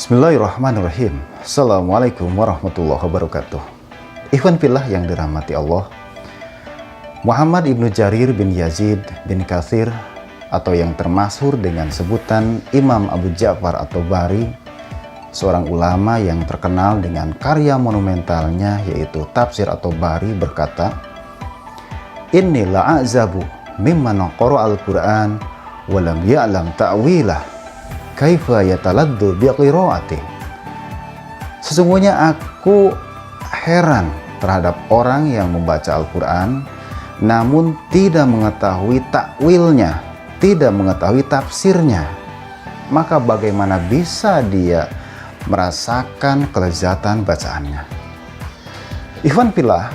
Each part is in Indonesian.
Bismillahirrahmanirrahim. Assalamualaikum warahmatullahi wabarakatuh. Ikhwan fillah yang dirahmati Allah, Muhammad ibnu Jarir bin Yazid bin Katsir atau yang termasyhur dengan sebutan Imam Abu Ja'far at-Tabari, seorang ulama yang terkenal dengan karya monumentalnya yaitu Tafsir at-Tabari, berkata, "Inni la'azabu mimman qara'a al-Qur'an wa lam ya'lam ta'wilah kaifa yataladdu biqiraati." Sesungguhnya aku heran terhadap orang yang membaca Al-Quran namun tidak mengetahui takwilnya, tidak mengetahui tafsirnya. Maka bagaimana bisa dia merasakan kelezatan bacaannya? Ikhwan fillah,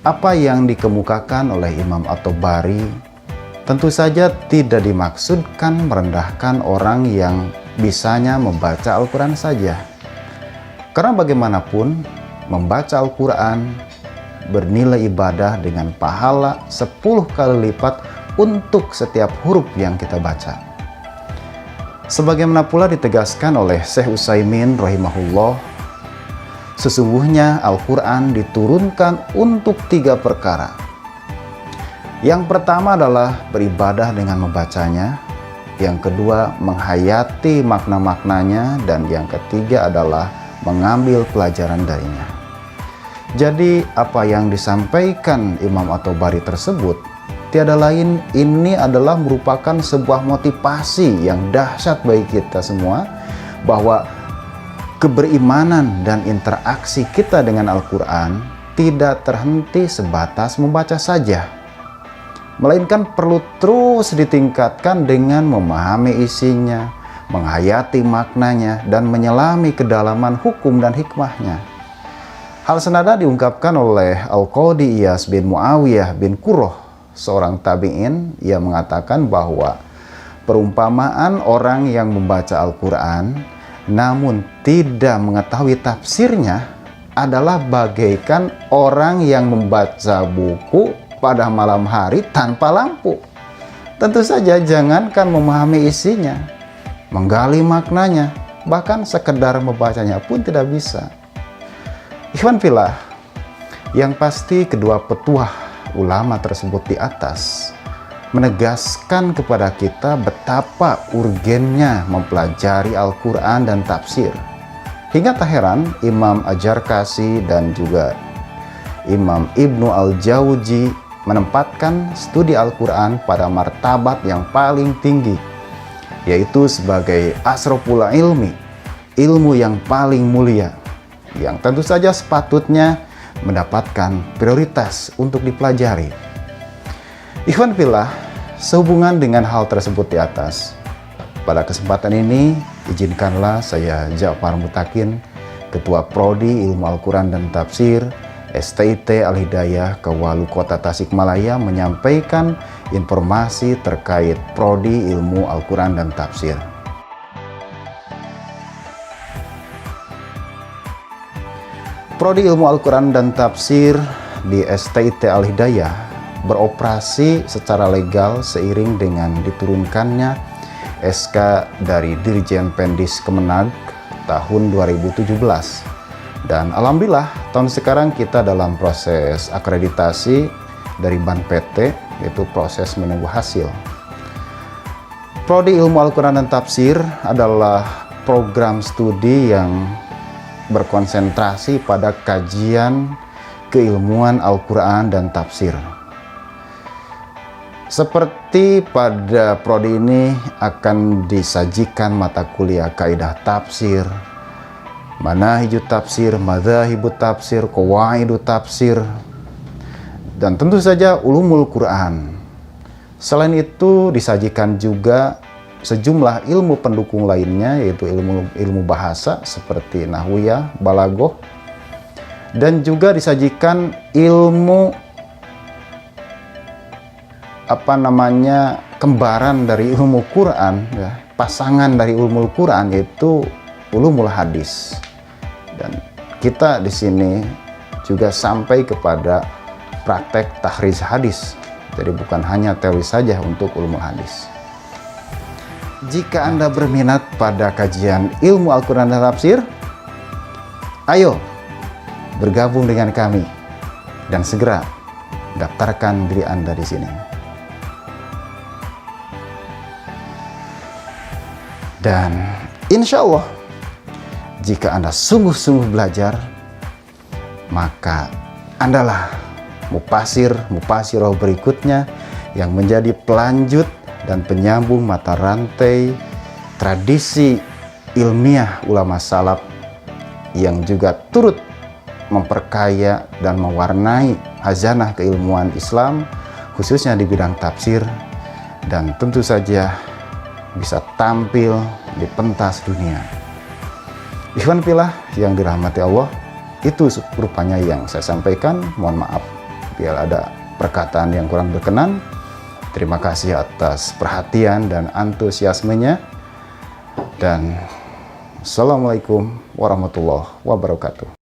apa yang dikemukakan oleh Imam at-Tabari tentu saja tidak dimaksudkan merendahkan orang yang bisanya membaca Al-Quran saja. Karena bagaimanapun, membaca Al-Quran bernilai ibadah dengan pahala 10 kali lipat untuk setiap huruf yang kita baca. Sebagaimana pula ditegaskan oleh Syekh Utsaimin rahimahullah, sesungguhnya Al-Quran diturunkan untuk 3 perkara. Yang pertama adalah beribadah dengan membacanya, yang kedua menghayati makna-maknanya, dan yang ketiga adalah mengambil pelajaran darinya. Jadi apa yang disampaikan Imam at-Tabari tersebut tiada lain, ini adalah merupakan sebuah motivasi yang dahsyat bagi kita semua, bahwa keberimanan dan interaksi kita dengan Al-Quran tidak terhenti sebatas membaca saja, melainkan perlu terus ditingkatkan dengan memahami isinya, menghayati maknanya, dan menyelami kedalaman hukum dan hikmahnya. Hal senada diungkapkan oleh Al-Qadhi Iyas bin Muawiyah bin Qurrah, seorang tabi'in, yang mengatakan bahwa perumpamaan orang yang membaca Al-Quran namun tidak mengetahui tafsirnya adalah bagaikan orang yang membaca buku pada malam hari tanpa lampu. Tentu saja jangankan memahami isinya, menggali maknanya, bahkan sekedar membacanya pun tidak bisa. Ikhwan fillah, yang pasti kedua petuah ulama tersebut di atas menegaskan kepada kita betapa urgennya mempelajari Al-Quran dan tafsir. Hingga tak heran Imam Al-Jarkasi dan juga Imam Ibnu Al-Jauzi menempatkan studi Al-Quran pada martabat yang paling tinggi, yaitu sebagai asroful ilmi, ilmu yang paling mulia, yang tentu saja sepatutnya mendapatkan prioritas untuk dipelajari. Ikhwan fillah, sehubungan dengan hal tersebut di atas, pada kesempatan ini izinkanlah saya Ja'far Mutakin, Ketua Prodi Ilmu Al-Quran dan Tafsir STIT Al-Hidayah Kewalu Kota Tasikmalaya, menyampaikan informasi terkait Prodi Ilmu Al-Quran dan Tafsir. Prodi Ilmu Al-Quran dan Tafsir di STIT Al-Hidayah beroperasi secara legal seiring dengan diturunkannya SK dari Dirjen Pendis Kemenag tahun 2017. Dan alhamdulillah tahun sekarang kita dalam proses akreditasi dari Ban PT, yaitu proses menunggu hasil. Prodi Ilmu Al-Quran dan Tafsir adalah program studi yang berkonsentrasi pada kajian keilmuan Al-Quran dan Tafsir. Seperti pada prodi ini akan disajikan mata kuliah kaidah tafsir, manahijut tafsir, madzahibut tafsir, qawaidut tafsir, dan tentu saja ulumul Quran. Selain itu disajikan juga sejumlah ilmu pendukung lainnya, yaitu ilmu bahasa seperti nahwiyah, balaghah, dan juga disajikan ilmu kembaran dari ilmu Quran, ya, pasangan dari ilmu Quran, yaitu ulumul hadis. Dan kita di sini juga sampai kepada praktek tahrij hadis. Jadi bukan hanya teori saja untuk ulumul hadis. jika Anda berminat pada kajian ilmu Al-Quran dan tafsir, ayo bergabung dengan kami dan segera daftarkan diri Anda di sini. Dan insya Allah, jika Anda sungguh-sungguh belajar, maka Andalah mufasir-mufasirah berikutnya yang menjadi pelanjut dan penyambung mata rantai tradisi ilmiah ulama salaf yang juga turut memperkaya dan mewarnai khazanah keilmuan Islam, khususnya di bidang tafsir, dan tentu saja bisa tampil di pentas dunia. Ikhwan fillah yang dirahmati Allah, itu rupanya yang saya sampaikan. Mohon maaf bila ada perkataan yang kurang berkenan. Terima kasih atas perhatian dan antusiasmenya. Dan Assalamualaikum warahmatullahi wabarakatuh.